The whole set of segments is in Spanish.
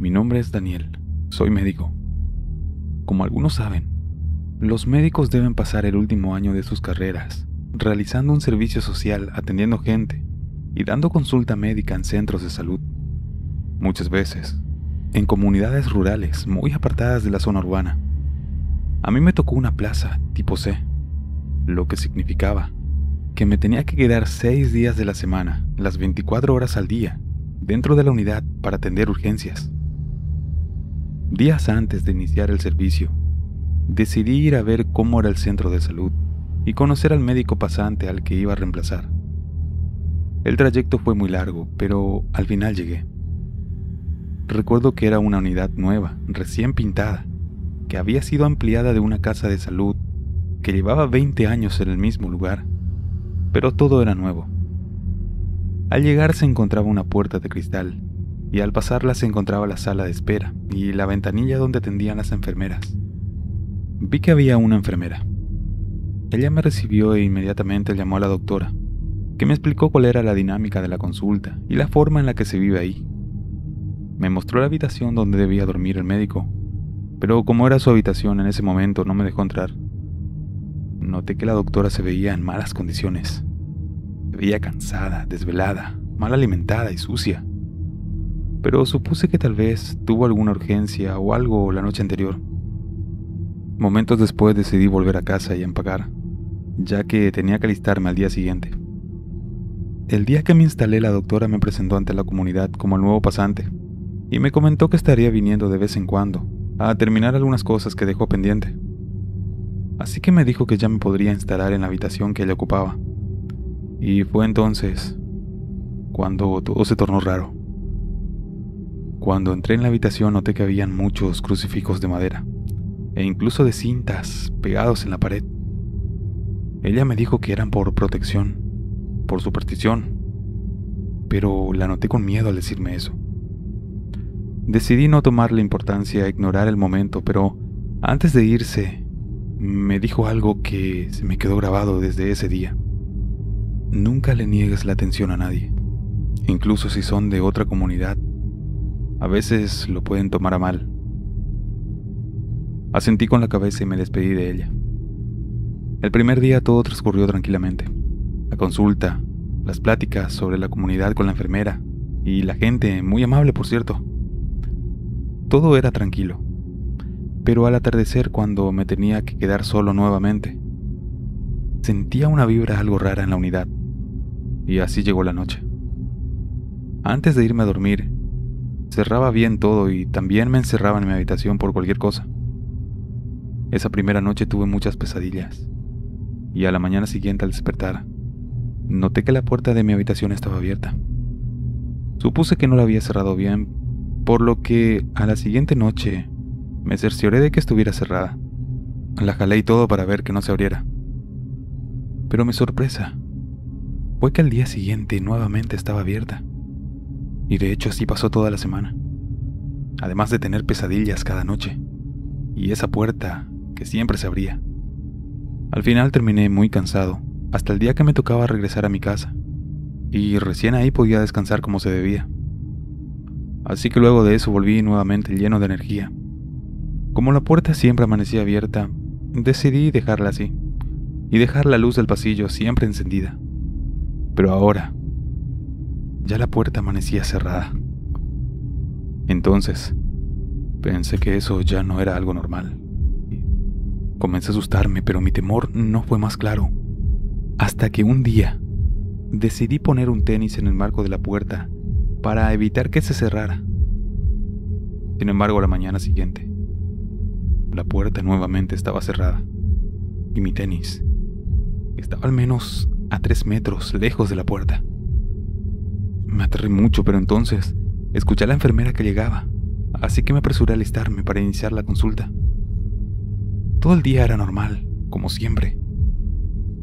Mi nombre es Daniel, soy médico. Como algunos saben, los médicos deben pasar el último año de sus carreras realizando un servicio social, atendiendo gente y dando consulta médica en centros de salud. Muchas veces, en comunidades rurales muy apartadas de la zona urbana. A mí me tocó una plaza tipo C, lo que significaba que me tenía que quedar 6 días de la semana, las 24 horas al día, dentro de la unidad para atender urgencias. Días antes de iniciar el servicio, decidí ir a ver cómo era el centro de salud y conocer al médico pasante al que iba a reemplazar. El trayecto fue muy largo, pero al final llegué. Recuerdo que era una unidad nueva, recién pintada, que había sido ampliada de una casa de salud que llevaba 20 años en el mismo lugar, pero todo era nuevo. Al llegar se encontraba una puerta de cristal, y al pasarla se encontraba la sala de espera y la ventanilla donde atendían las enfermeras. Vi que había una enfermera. Ella me recibió e inmediatamente llamó a la doctora, que me explicó cuál era la dinámica de la consulta y la forma en la que se vive ahí. Me mostró la habitación donde debía dormir el médico, pero como era su habitación en ese momento no me dejó entrar. Noté que la doctora se veía en malas condiciones. Se veía cansada, desvelada, mal alimentada y sucia. Pero supuse que tal vez tuvo alguna urgencia o algo la noche anterior. Momentos después decidí volver a casa y empacar, ya que tenía que alistarme al día siguiente. El día que me instalé, la doctora me presentó ante la comunidad como el nuevo pasante y me comentó que estaría viniendo de vez en cuando a terminar algunas cosas que dejó pendiente. Así que me dijo que ya me podría instalar en la habitación que ella ocupaba. Y fue entonces cuando todo se tornó raro. Cuando entré en la habitación noté que habían muchos crucifijos de madera e incluso de cintas pegados en la pared. Ella me dijo que eran por protección, por superstición, pero la noté con miedo al decirme eso. Decidí no tomarle importancia e ignorar el momento, pero antes de irse, me dijo algo que se me quedó grabado desde ese día. Nunca le niegues la atención a nadie, incluso si son de otra comunidad. A veces lo pueden tomar a mal. Asentí con la cabeza y me despedí de ella. El primer día todo transcurrió tranquilamente. La consulta, las pláticas sobre la comunidad con la enfermera y la gente, muy amable por cierto. Todo era tranquilo. Pero al atardecer, cuando me tenía que quedar solo nuevamente, sentía una vibra algo rara en la unidad. Y así llegó la noche. Antes de irme a dormir, cerraba bien todo y también me encerraba en mi habitación por cualquier cosa. Esa primera noche tuve muchas pesadillas, y a la mañana siguiente al despertar, noté que la puerta de mi habitación estaba abierta. Supuse que no la había cerrado bien, por lo que a la siguiente noche me cercioré de que estuviera cerrada. La jalé y todo para ver que no se abriera. Pero mi sorpresa fue que al día siguiente nuevamente estaba abierta. Y de hecho así pasó toda la semana. Además de tener pesadillas cada noche. Y esa puerta que siempre se abría. Al final terminé muy cansado, hasta el día que me tocaba regresar a mi casa. Y recién ahí podía descansar como se debía. Así que luego de eso volví nuevamente lleno de energía. Como la puerta siempre amanecía abierta, decidí dejarla así. Y dejar la luz del pasillo siempre encendida. Pero ahora, ya la puerta amanecía cerrada. Entonces, pensé que eso ya no era algo normal. Comencé a asustarme, pero mi temor no fue más claro. Hasta que un día, decidí poner un tenis en el marco de la puerta para evitar que se cerrara. Sin embargo, a la mañana siguiente, la puerta nuevamente estaba cerrada. Y mi tenis estaba al menos a 3 metros lejos de la puerta. Me aterré mucho, pero entonces escuché a la enfermera que llegaba, así que me apresuré a alistarme para iniciar la consulta. Todo el día era normal, como siempre,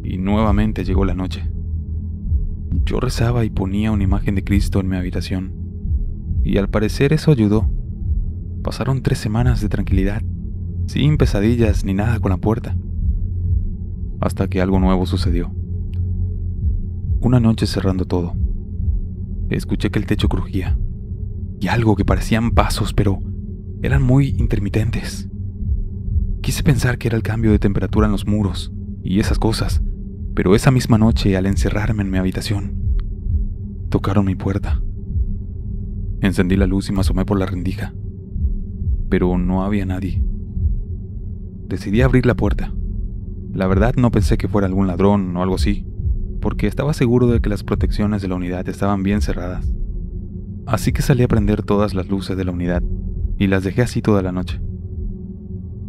y nuevamente llegó la noche. Yo rezaba y ponía una imagen de Cristo en mi habitación, y al parecer eso ayudó. Pasaron 3 semanas de tranquilidad, sin pesadillas ni nada con la puerta, hasta que algo nuevo sucedió. Una noche cerrando todo, escuché que el techo crujía, y algo que parecían pasos, pero eran muy intermitentes. Quise pensar que era el cambio de temperatura en los muros y esas cosas, pero esa misma noche, al encerrarme en mi habitación, tocaron mi puerta. Encendí la luz y me asomé por la rendija, pero no había nadie. Decidí abrir la puerta. La verdad no pensé que fuera algún ladrón o algo así, porque estaba seguro de que las protecciones de la unidad estaban bien cerradas. Así que salí a prender todas las luces de la unidad y las dejé así toda la noche.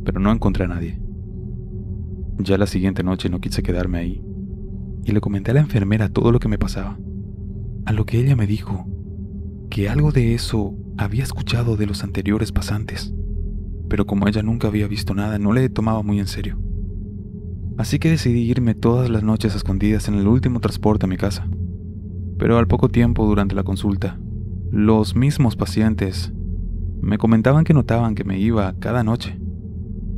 Pero no encontré a nadie. Ya la siguiente noche no quise quedarme ahí y le comenté a la enfermera todo lo que me pasaba, a lo que ella me dijo que algo de eso había escuchado de los anteriores pasantes, pero como ella nunca había visto nada, no le tomaba muy en serio. Así que decidí irme todas las noches a escondidas en el último transporte a mi casa. Pero al poco tiempo, durante la consulta, los mismos pacientes me comentaban que notaban que me iba cada noche,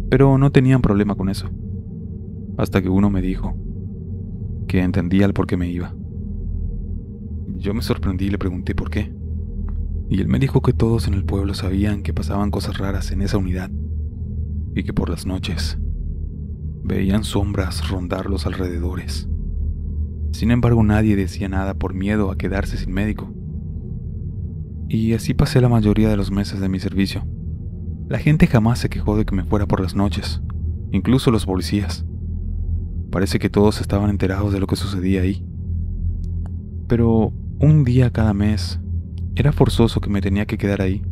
pero no tenían problema con eso, hasta que uno me dijo que entendía el por qué me iba. Yo me sorprendí y le pregunté por qué, y él me dijo que todos en el pueblo sabían que pasaban cosas raras en esa unidad, y que por las noches veían sombras rondar los alrededores. Sin embargo, nadie decía nada por miedo a quedarse sin médico. Y así pasé la mayoría de los meses de mi servicio. La gente jamás se quejó de que me fuera por las noches, incluso los policías. Parece que todos estaban enterados de lo que sucedía ahí. Pero un día cada mes era forzoso que me tenía que quedar ahí.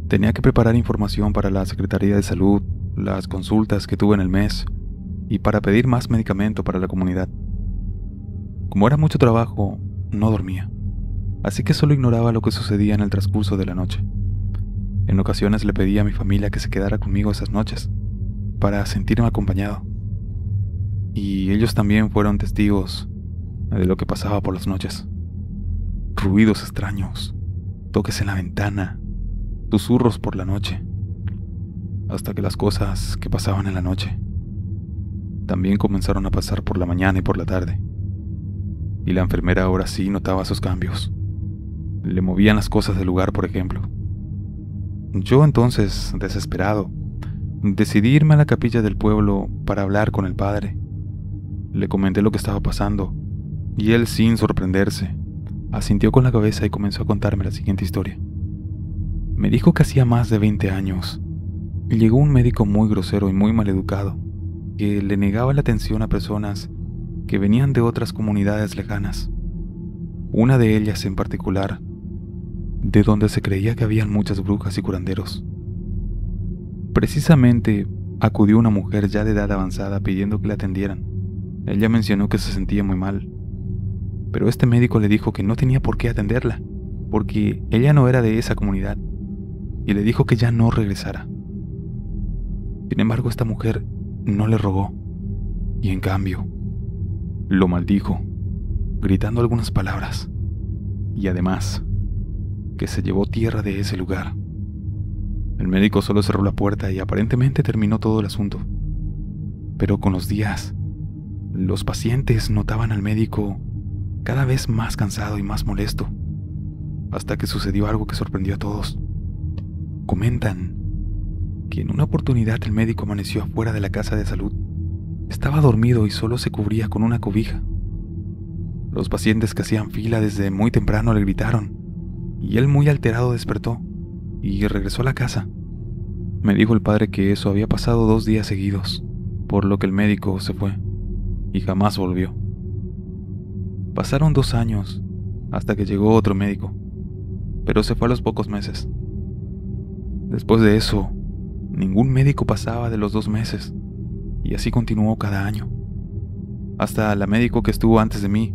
Tenía que preparar información para la Secretaría de Salud, las consultas que tuve en el mes, y para pedir más medicamento para la comunidad. Como era mucho trabajo, no dormía, así que solo ignoraba lo que sucedía en el transcurso de la noche. En ocasiones le pedía a mi familia que se quedara conmigo esas noches, para sentirme acompañado. Y ellos también fueron testigos de lo que pasaba por las noches. Ruidos extraños, toques en la ventana, susurros por la noche, hasta que las cosas que pasaban en la noche también comenzaron a pasar por la mañana y por la tarde. Y la enfermera ahora sí notaba esos cambios. Le movían las cosas del lugar, por ejemplo. Yo entonces, desesperado, decidí irme a la capilla del pueblo para hablar con el padre. Le comenté lo que estaba pasando, y él, sin sorprenderse, asintió con la cabeza y comenzó a contarme la siguiente historia. Me dijo que hacía más de 20 años llegó un médico muy grosero y muy maleducado, que le negaba la atención a personas que venían de otras comunidades lejanas, una de ellas en particular, de donde se creía que habían muchas brujas y curanderos. Precisamente acudió una mujer ya de edad avanzada pidiendo que la atendieran. Ella mencionó que se sentía muy mal, pero este médico le dijo que no tenía por qué atenderla, porque ella no era de esa comunidad, y le dijo que ya no regresara. Sin embargo, esta mujer no le rogó, y en cambio, lo maldijo, gritando algunas palabras, y además, que se llevó tierra de ese lugar. El médico solo cerró la puerta y aparentemente terminó todo el asunto. Pero con los días, los pacientes notaban al médico cada vez más cansado y más molesto, hasta que sucedió algo que sorprendió a todos. Comentan que en una oportunidad el médico amaneció afuera de la casa de salud. Estaba dormido y solo se cubría con una cobija. Los pacientes que hacían fila desde muy temprano le gritaron, y él, muy alterado, despertó y regresó a la casa. Me dijo el padre que eso había pasado 2 días seguidos, por lo que el médico se fue y jamás volvió. Pasaron 2 años hasta que llegó otro médico, pero se fue a los pocos meses. Después de eso, ningún médico pasaba de los 2 meses, y así continuó cada año. Hasta la médico que estuvo antes de mí.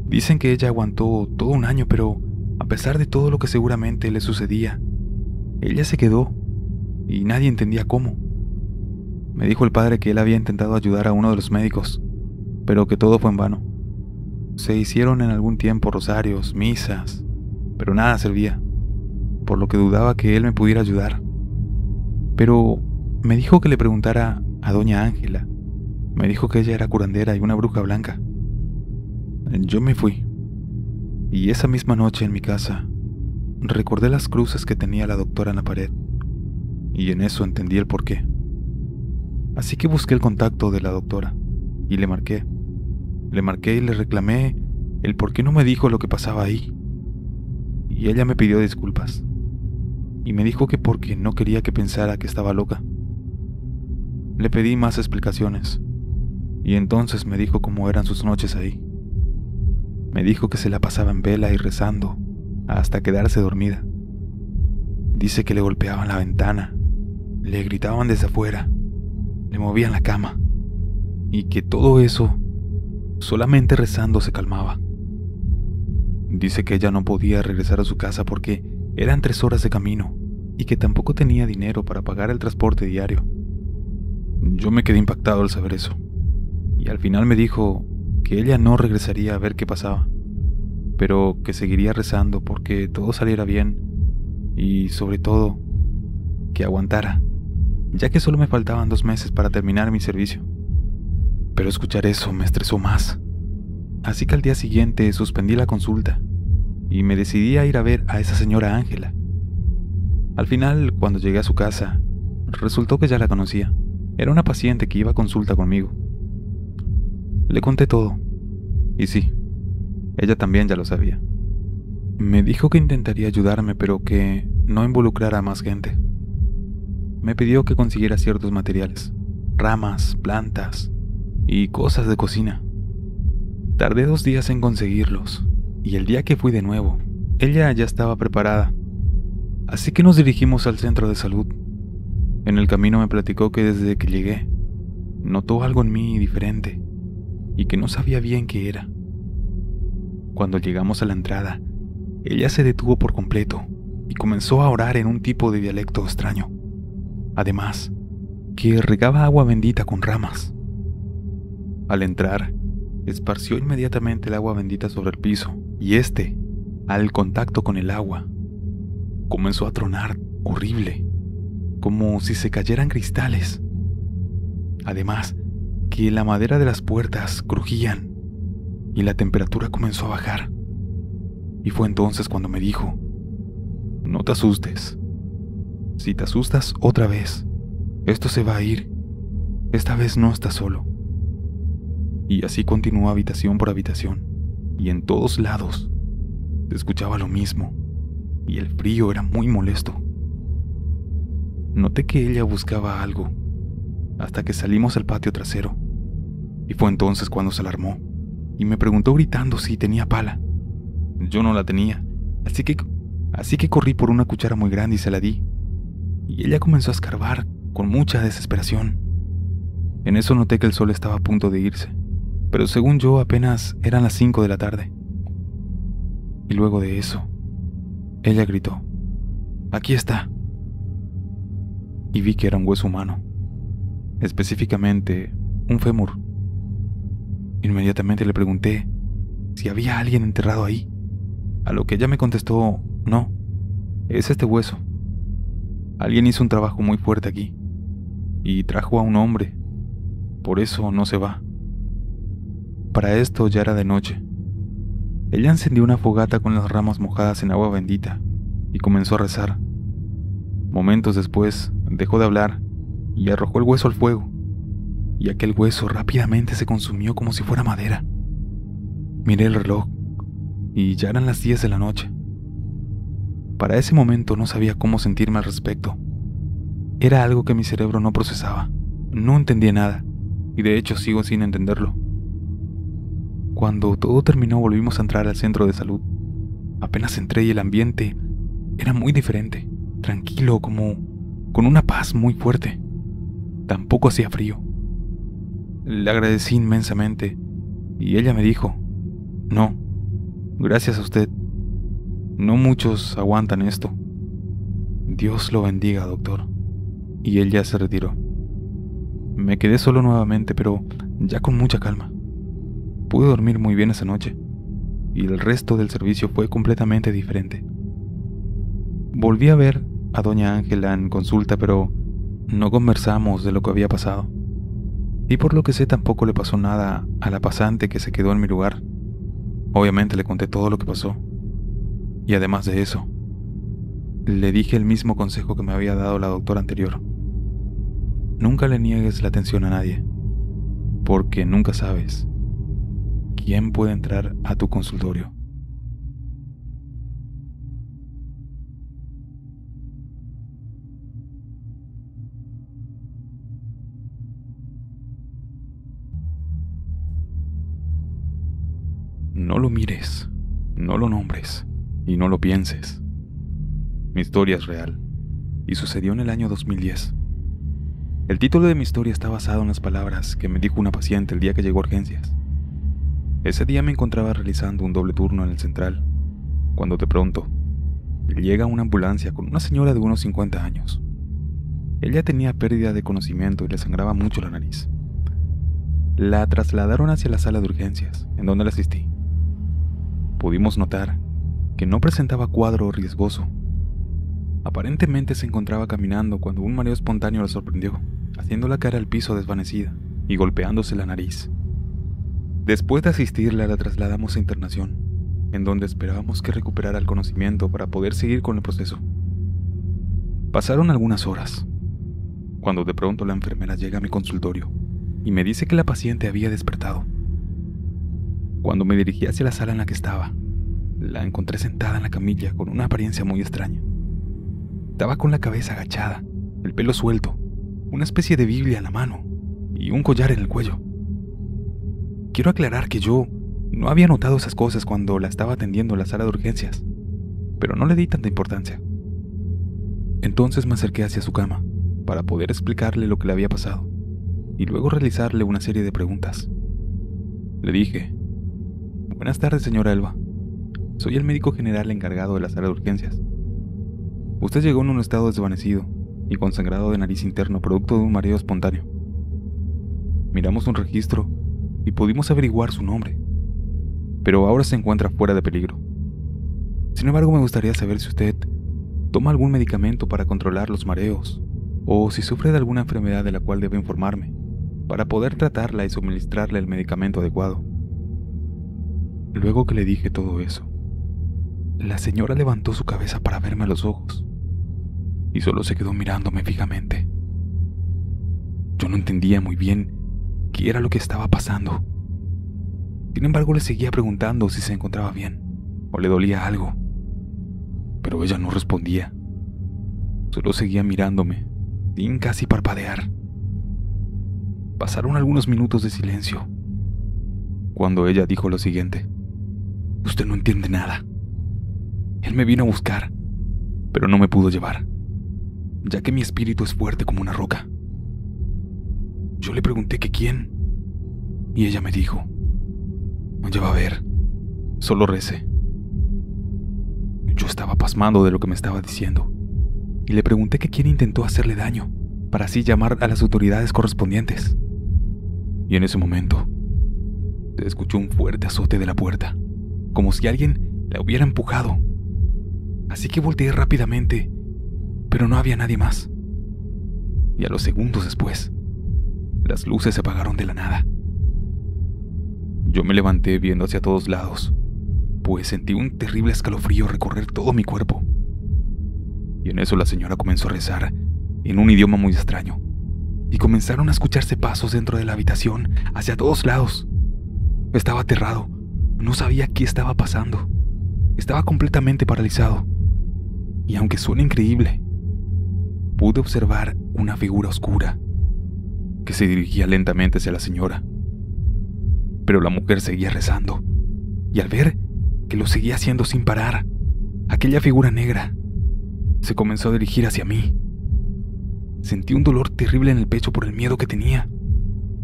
Dicen que ella aguantó todo un año, pero a pesar de todo lo que seguramente le sucedía, ella se quedó y nadie entendía cómo. Me dijo el padre que él había intentado ayudar a uno de los médicos, pero que todo fue en vano. Se hicieron en algún tiempo rosarios, misas, pero nada servía, por lo que dudaba que él me pudiera ayudar. Pero me dijo que le preguntara a doña Ángela. Me dijo que ella era curandera y una bruja blanca. Yo me fui, y esa misma noche en mi casa recordé las cruces que tenía la doctora en la pared, y en eso entendí el porqué. Así que busqué el contacto de la doctora, y le marqué. Le marqué y le reclamé el por qué no me dijo lo que pasaba ahí. Y ella me pidió disculpas, y me dijo que porque no quería que pensara que estaba loca. Le pedí más explicaciones, y entonces me dijo cómo eran sus noches ahí. Me dijo que se la pasaba en vela y rezando hasta quedarse dormida. Dice que le golpeaban la ventana, le gritaban desde afuera, le movían la cama, y que todo eso solamente rezando se calmaba. Dice que ella no podía regresar a su casa porque eran 3 horas de camino y que tampoco tenía dinero para pagar el transporte diario. Yo me quedé impactado al saber eso, y al final me dijo que ella no regresaría a ver qué pasaba, pero que seguiría rezando porque todo saliera bien y, sobre todo, que aguantara, ya que solo me faltaban 2 meses para terminar mi servicio. Pero escuchar eso me estresó más, así que al día siguiente suspendí la consulta y me decidí a ir a ver a esa señora Ángela. Al final, cuando llegué a su casa, resultó que ya la conocía. Era una paciente que iba a consulta conmigo. Le conté todo, y sí, ella también ya lo sabía. Me dijo que intentaría ayudarme, pero que no involucrara a más gente. Me pidió que consiguiera ciertos materiales, ramas, plantas y cosas de cocina. Tardé 2 días en conseguirlos, y el día que fui de nuevo, ella ya estaba preparada. Así que nos dirigimos al centro de salud. En el camino me platicó que desde que llegué, notó algo en mí diferente, y que no sabía bien qué era. Cuando llegamos a la entrada, ella se detuvo por completo y comenzó a orar en un tipo de dialecto extraño. Además, que regaba agua bendita con ramas. Al entrar, esparció inmediatamente el agua bendita sobre el piso, y al contacto con el agua, comenzó a tronar horrible, como si se cayeran cristales. Además, que la madera de las puertas crujían y la temperatura comenzó a bajar. Y fue entonces cuando me dijo: no te asustes. Si te asustas otra vez, esto se va a ir. Esta vez no estás solo. Y así continuó habitación por habitación, y en todos lados se escuchaba lo mismo, y el frío era muy molesto. Noté que ella buscaba algo, hasta que salimos al patio trasero, y fue entonces cuando se alarmó, y me preguntó gritando si tenía pala. Yo no la tenía, así que corrí por una cuchara muy grande y se la di, y ella comenzó a escarbar con mucha desesperación. En eso noté que el sol estaba a punto de irse, pero según yo apenas eran las 5 de la tarde. Y luego de eso, ella gritó: aquí está. Y vi que era un hueso humano, específicamente un fémur. Inmediatamente le pregunté si había alguien enterrado ahí, a lo que ella me contestó: no, es este hueso. Alguien hizo un trabajo muy fuerte aquí y trajo a un hombre, por eso no se va. Para esto ya era de noche. Ella encendió una fogata con las ramas mojadas en agua bendita y comenzó a rezar. Momentos después dejó de hablar y arrojó el hueso al fuego, y aquel hueso rápidamente se consumió como si fuera madera. Miré el reloj y ya eran las 10 de la noche. Para ese momento no sabía cómo sentirme al respecto. Era algo que mi cerebro no procesaba. No entendía nada, y de hecho sigo sin entenderlo. Cuando todo terminó volvimos a entrar al centro de salud. Apenas entré y el ambiente era muy diferente, tranquilo, como con una paz muy fuerte. Tampoco hacía frío. Le agradecí inmensamente y ella me dijo: no, gracias a usted. No muchos aguantan esto. Dios lo bendiga, doctor. Y él ya se retiró. Me quedé solo nuevamente, pero ya con mucha calma. Pude dormir muy bien esa noche, y el resto del servicio fue completamente diferente. Volví a ver a doña Ángela en consulta, pero no conversamos de lo que había pasado. Y por lo que sé tampoco le pasó nada a la pasante que se quedó en mi lugar. Obviamente le conté todo lo que pasó. Y además de eso, Le dije el mismo consejo que me había dado la doctora anterior. Nunca le niegues la atención a nadie, porque nunca sabes quién puede entrar a tu consultorio. No lo mires, no lo nombres y no lo pienses. Mi historia es real y sucedió en el año 2010. El título de mi historia está basado en las palabras que me dijo una paciente el día que llegó a urgencias. Ese día me encontraba realizando un doble turno en el central, cuando de pronto llega una ambulancia con una señora de unos 50 años. Ella tenía pérdida de conocimiento y le sangraba mucho la nariz. La trasladaron hacia la sala de urgencias, en donde la asistí. Pudimos notar que no presentaba cuadro riesgoso. Aparentemente se encontraba caminando cuando un mareo espontáneo la sorprendió, haciendo la cara al piso desvanecida y golpeándose la nariz. Después de asistirla, la trasladamos a internación, en donde esperábamos que recuperara el conocimiento para poder seguir con el proceso. Pasaron algunas horas, cuando de pronto la enfermera llega a mi consultorio y me dice que la paciente había despertado. Cuando me dirigí hacia la sala en la que estaba, la encontré sentada en la camilla con una apariencia muy extraña. Estaba con la cabeza agachada, el pelo suelto, una especie de Biblia en la mano y un collar en el cuello. Quiero aclarar que yo no había notado esas cosas cuando la estaba atendiendo en la sala de urgencias, pero no le di tanta importancia. Entonces me acerqué hacia su cama para poder explicarle lo que le había pasado y luego realizarle una serie de preguntas. Le dije: «Buenas tardes, señora Elba. Soy el médico general encargado de la sala de urgencias. Usted llegó en un estado desvanecido y con sangrado de nariz interno producto de un mareo espontáneo. Miramos un registro y pudimos averiguar su nombre, pero ahora se encuentra fuera de peligro. Sin embargo, me gustaría saber si usted toma algún medicamento para controlar los mareos o si sufre de alguna enfermedad de la cual debe informarme para poder tratarla y suministrarle el medicamento adecuado». Luego que le dije todo eso, la señora levantó su cabeza para verme a los ojos y solo se quedó mirándome fijamente. Yo no entendía muy bien qué era lo que estaba pasando. Sin embargo, le seguía preguntando si se encontraba bien o le dolía algo, pero ella no respondía. Solo seguía mirándome sin casi parpadear. Pasaron algunos minutos de silencio cuando ella dijo lo siguiente: «Usted no entiende nada. Él me vino a buscar, pero no me pudo llevar, ya que mi espíritu es fuerte como una roca». Yo le pregunté que quién, y ella me dijo: «Ya va a ver, solo rece». Yo estaba pasmado de lo que me estaba diciendo, y le pregunté que quién intentó hacerle daño, para así llamar a las autoridades correspondientes. Y en ese momento, se escuchó un fuerte azote de la puerta, como si alguien la hubiera empujado. Así que volteé rápidamente, pero no había nadie más. Y a los segundos después, las luces se apagaron de la nada. Yo me levanté viendo hacia todos lados, pues sentí un terrible escalofrío recorrer todo mi cuerpo. Y en eso la señora comenzó a rezar en un idioma muy extraño, y comenzaron a escucharse pasos dentro de la habitación hacia todos lados. Estaba aterrado, no sabía qué estaba pasando. Estaba completamente paralizado. Y aunque suena increíble, pude observar una figura oscura que se dirigía lentamente hacia la señora. Pero la mujer seguía rezando, y al ver que lo seguía haciendo sin parar, aquella figura negra se comenzó a dirigir hacia mí. Sentí un dolor terrible en el pecho por el miedo que tenía,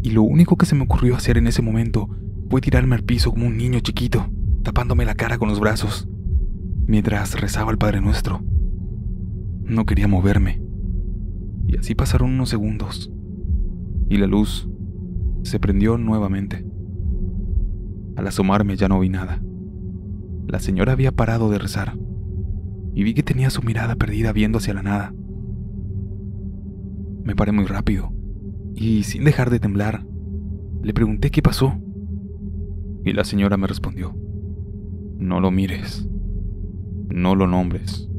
y lo único que se me ocurrió hacer en ese momento fue tirarme al piso como un niño chiquito, tapándome la cara con los brazos, mientras rezaba el Padre Nuestro. No quería moverme, y así pasaron unos segundos, y la luz se prendió nuevamente. Al asomarme ya no vi nada. La señora había parado de rezar, y vi que tenía su mirada perdida viendo hacia la nada. Me paré muy rápido, y sin dejar de temblar, le pregunté qué pasó, y la señora me respondió: «No lo mires, no lo nombres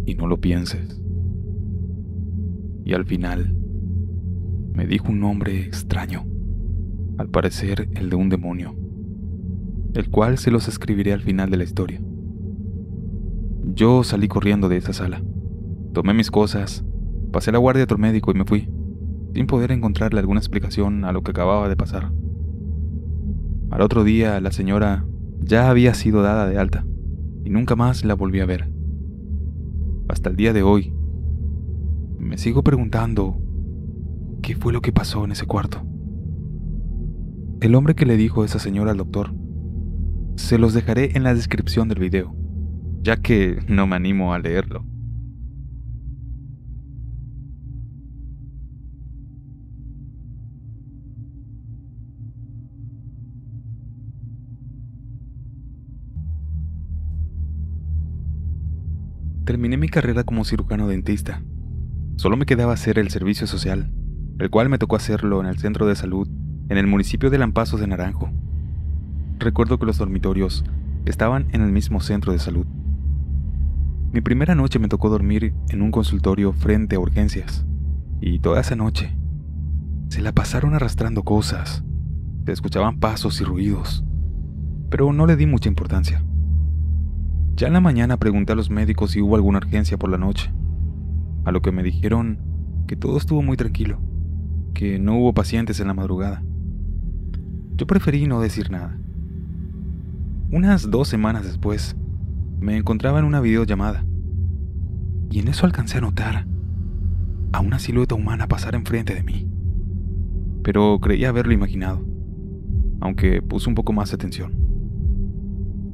y no lo pienses. Y al final, me dijo un nombre extraño, al parecer el de un demonio, el cual se los escribiré al final de la historia. Yo salí corriendo de esa sala, tomé mis cosas, pasé la guardia del médico y me fui, sin poder encontrarle alguna explicación a lo que acababa de pasar. Al otro día, la señora ya había sido dada de alta y nunca más la volví a ver. Hasta el día de hoy, me sigo preguntando qué fue lo que pasó en ese cuarto. El hombre que le dijo esa señora al doctor, se los dejaré en la descripción del video, ya que no me animo a leerlo. Terminé mi carrera como cirujano dentista. Solo me quedaba hacer el servicio social, el cual me tocó hacerlo en el centro de salud, en el municipio de Lampazos de Naranjo. Recuerdo que los dormitorios estaban en el mismo centro de salud. Mi primera noche me tocó dormir en un consultorio frente a urgencias, y toda esa noche se la pasaron arrastrando cosas, se escuchaban pasos y ruidos, pero no le di mucha importancia. Ya en la mañana pregunté a los médicos si hubo alguna urgencia por la noche, a lo que me dijeron que todo estuvo muy tranquilo, que no hubo pacientes en la madrugada. Yo preferí no decir nada. Unas 2 semanas después, me encontraba en una videollamada, y en eso alcancé a notar a una silueta humana pasar enfrente de mí, pero creía haberlo imaginado, aunque puse un poco más de atención.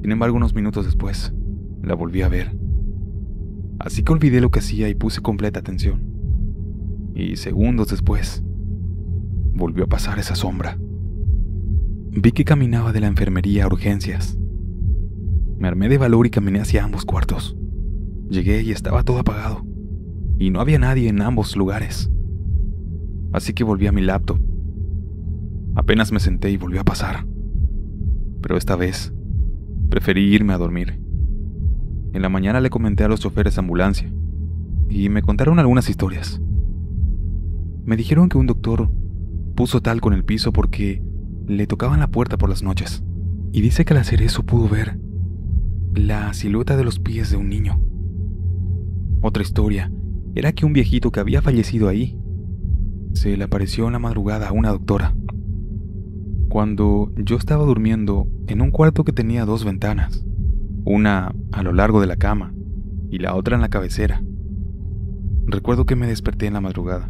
Sin embargo, unos minutos después, la volví a ver. Así que olvidé lo que hacía y puse completa atención. Y segundos después, volvió a pasar esa sombra. Vi que caminaba de la enfermería a urgencias. Me armé de valor y caminé hacia ambos cuartos. Llegué y estaba todo apagado, y no había nadie en ambos lugares. Así que volví a mi laptop. Apenas me senté y volvió a pasar. Pero esta vez, preferí irme a dormir. En la mañana le comenté a los choferes de ambulancia y me contaron algunas historias. Me dijeron que un doctor puso talco en el piso porque le tocaban la puerta por las noches, y dice que al hacer eso pudo ver la silueta de los pies de un niño. Otra historia era que un viejito que había fallecido ahí se le apareció en la madrugada a una doctora, cuando yo estaba durmiendo en un cuarto que tenía 2 ventanas, una a lo largo de la cama y la otra en la cabecera. Recuerdo que me desperté en la madrugada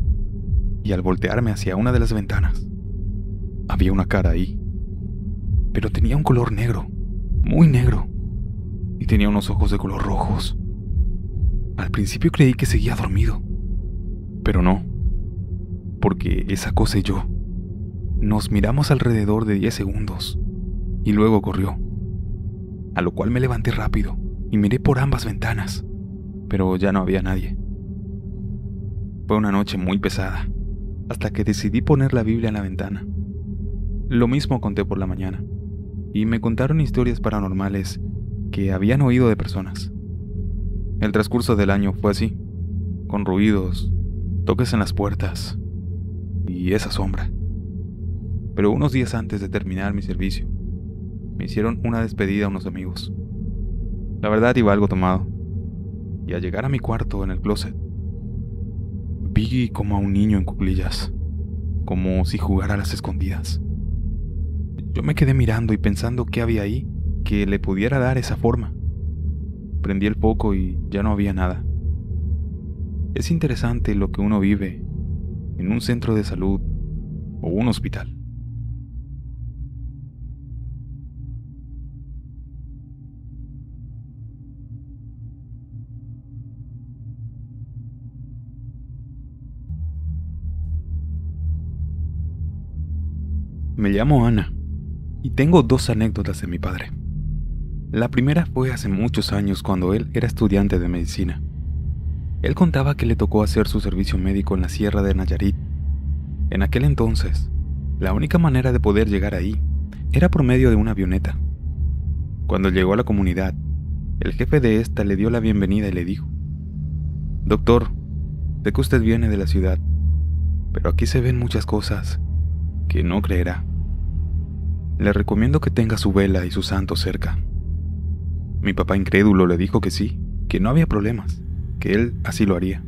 y al voltearme hacia una de las ventanas, había una cara ahí, pero tenía un color negro, muy negro, y tenía unos ojos de color rojos. Al principio creí que seguía dormido, pero no, porque esa cosa y yo nos miramos alrededor de 10 segundos y luego corrió. A lo cual me levanté rápido y miré por ambas ventanas, pero ya no había nadie. Fue una noche muy pesada, hasta que decidí poner la Biblia en la ventana. Lo mismo conté por la mañana, y me contaron historias paranormales que habían oído de personas. El transcurso del año fue así, con ruidos, toques en las puertas y esa sombra. Pero unos días antes de terminar mi servicio, me hicieron una despedida a unos amigos. La verdad iba algo tomado, y al llegar a mi cuarto en el closet, vi como a un niño en cuclillas, como si jugara a las escondidas. Yo me quedé mirando y pensando qué había ahí que le pudiera dar esa forma. Prendí el foco y ya no había nada. Es interesante lo que uno vive en un centro de salud o un hospital. Me llamo Ana y tengo 2 anécdotas de mi padre. La primera fue hace muchos años cuando él era estudiante de medicina. Él contaba que le tocó hacer su servicio médico en la Sierra de Nayarit. En aquel entonces, la única manera de poder llegar ahí era por medio de una avioneta. Cuando llegó a la comunidad, el jefe de esta le dio la bienvenida y le dijo Doctor, sé que usted viene de la ciudad, pero aquí se ven muchas cosas que no creerá. Le recomiendo que tenga su vela y su santo cerca. Mi papá incrédulo le dijo que sí, que no había problemas, que él así lo haría.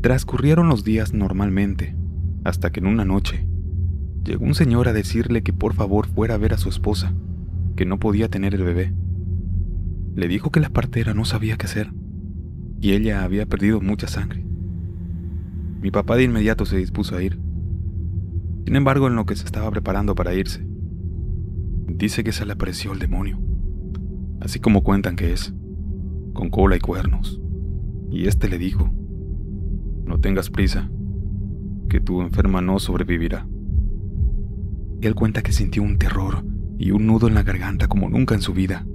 Transcurrieron los días normalmente, hasta que en una noche llegó un señor a decirle que por favor fuera a ver a su esposa, que no podía tener el bebé. Le dijo que la partera no sabía qué hacer, y ella había perdido mucha sangre. Mi papá de inmediato se dispuso a ir. Sin embargo, en lo que se estaba preparando para irse, dice que se le apareció el demonio, así como cuentan que es, con cola y cuernos. Y este le dijo: no tengas prisa, que tu enferma no sobrevivirá. Él cuenta que sintió un terror y un nudo en la garganta como nunca en su vida,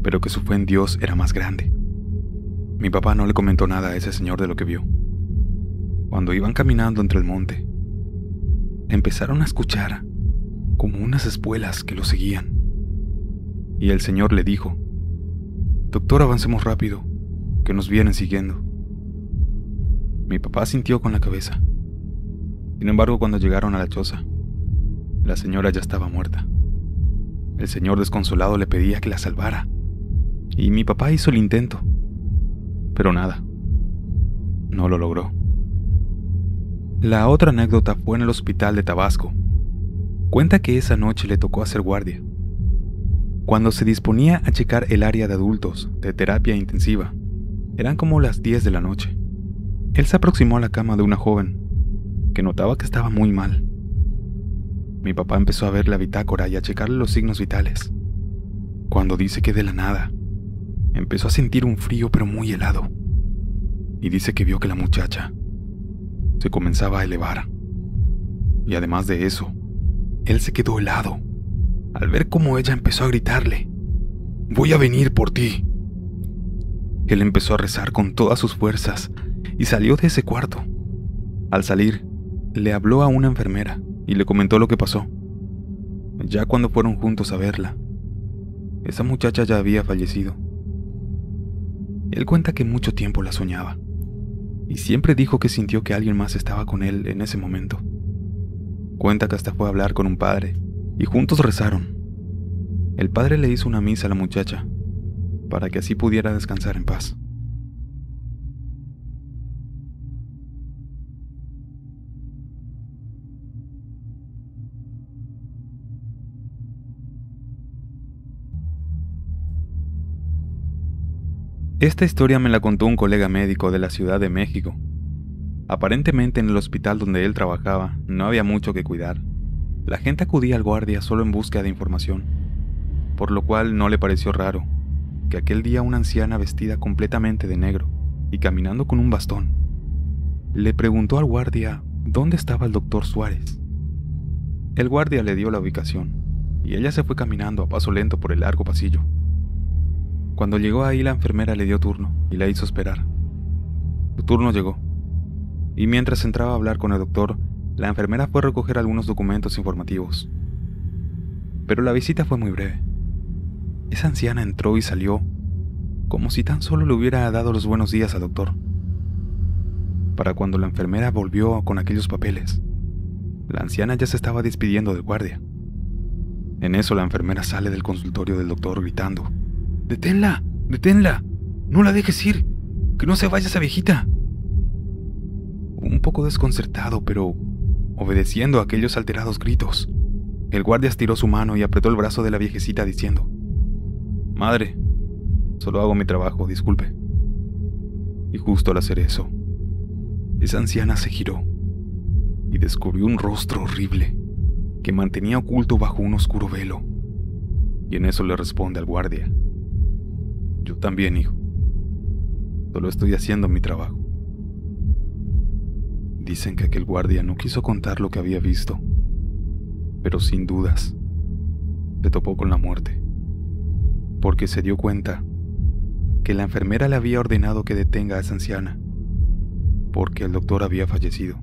pero que su fe en Dios era más grande. Mi papá no le comentó nada a ese señor de lo que vio. Cuando iban caminando entre el monte, empezaron a escuchar como unas espuelas que lo seguían. Y el señor le dijo: doctor, avancemos rápido, que nos vienen siguiendo. Mi papá asintió con la cabeza. Sin embargo, cuando llegaron a la choza, la señora ya estaba muerta. El señor desconsolado le pedía que la salvara, y mi papá hizo el intento, pero nada, no lo logró. La otra anécdota fue en el hospital de Tabasco. Cuenta que esa noche le tocó hacer guardia. Cuando se disponía a checar el área de adultos de terapia intensiva, eran como las 10 de la noche. Él se aproximó a la cama de una joven, que notaba que estaba muy mal. Mi papá empezó a ver la bitácora y a checarle los signos vitales, cuando dice que de la nada empezó a sentir un frío pero muy helado, y dice que vio que la muchacha se comenzaba a elevar. Y además de eso, él se quedó helado al ver cómo ella empezó a gritarle: voy a venir por ti. Él empezó a rezar con todas sus fuerzas y salió de ese cuarto. Al salir, le habló a una enfermera y le comentó lo que pasó. Ya cuando fueron juntos a verla, esa muchacha ya había fallecido. Él cuenta que mucho tiempo la soñaba, y siempre dijo que sintió que alguien más estaba con él en ese momento. Cuenta que hasta fue a hablar con un padre, y juntos rezaron. El padre le hizo una misa a la muchacha, para que así pudiera descansar en paz. Esta historia me la contó un colega médico de la Ciudad de México. Aparentemente en el hospital donde él trabajaba no había mucho que cuidar. La gente acudía al guardia solo en búsqueda de información, por lo cual no le pareció raro que aquel día una anciana vestida completamente de negro y caminando con un bastón le preguntó al guardia dónde estaba el doctor Suárez. El guardia le dio la ubicación y ella se fue caminando a paso lento por el largo pasillo. Cuando llegó ahí, la enfermera le dio turno y la hizo esperar. Su turno llegó, y mientras entraba a hablar con el doctor, la enfermera fue a recoger algunos documentos informativos. Pero la visita fue muy breve. Esa anciana entró y salió como si tan solo le hubiera dado los buenos días al doctor. Para cuando la enfermera volvió con aquellos papeles, la anciana ya se estaba despidiendo del guardia. En eso la enfermera sale del consultorio del doctor gritando: ¡Deténla! ¡Deténla! ¡No la dejes ir! ¡Que no se vaya esa viejita! Un poco desconcertado, pero obedeciendo a aquellos alterados gritos, el guardia estiró su mano y apretó el brazo de la viejecita diciendo: «Madre, solo hago mi trabajo, disculpe». Y justo al hacer eso, esa anciana se giró y descubrió un rostro horrible que mantenía oculto bajo un oscuro velo. Y en eso le responde al guardia: «Yo también, hijo. Solo estoy haciendo mi trabajo». Dicen que aquel guardia no quiso contar lo que había visto, pero sin dudas se topó con la muerte, porque se dio cuenta que la enfermera le había ordenado que detenga a esa anciana, porque el doctor había fallecido.